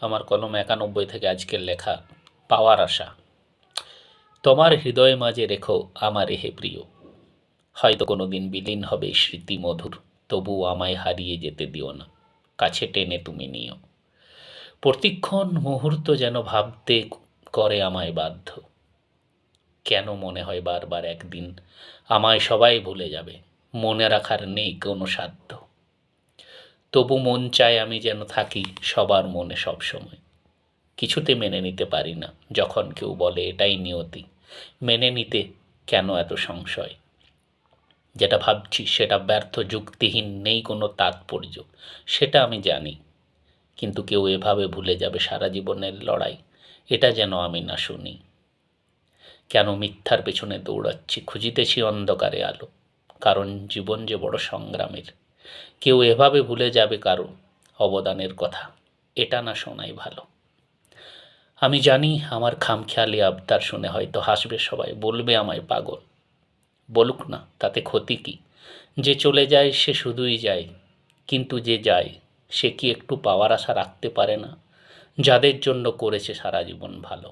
আমার কলম 91 থেকে আজকের লেখা পাওয়ার আশা। তোমার হৃদয় মাঝে রেখো আমার হে প্রিয়, হয়তো কোনো দিন বিলীন হবে স্মৃতি মধুর, তবুও আমায় হারিয়ে যেতে দিও না, কাছে টেনে তুমি নিও। প্রতিক্ষণ মুহূর্ত যেন ভাবতে করে আমায় বাধ্য, কেন মনে হয় বারবার একদিন আমায় সবাই ভুলে যাবে, মনে রাখার নেই কোনো সাধ্য। তবু মন চায় আমি যেন থাকি সবার মনে সব সময়। কিছুতে মেনে নিতে পারি না যখন কেউ বলে এটাই নিয়তি, মেনে নিতে কেন এত সংশয়। যেটা ভাবছি সেটা ব্যর্থ, যুক্তিহীন, নেই কোনো তাৎপর্য, সেটা আমি জানি। কিন্তু কেউ এভাবে ভুলে যাবে সারা জীবনের লড়াই, এটা যেন আমি না শুনি। কেন মিথ্যার পেছনে দৌড়াচ্ছি, খুঁজিতেছি অন্ধকারে আলো, কারণ জীবন যে বড় সংগ্রামের। কেউ এভাবে ভুলে যাবে কারো অবদানের কথা, এটা না শোনাই ভালো। আমি জানি আমার খামখেয়ালি আবদার শুনে হয়তো হাসবে সবাই, বলবে আমায় পাগল। বলুক না, তাতে ক্ষতি কী? যে চলে যায় সে শুধুই যায়, কিন্তু যে যায় সে কি একটু পাওয়ার আশা রাখতে পারে না, যাদের জন্য করেছে সারা জীবন ভালো।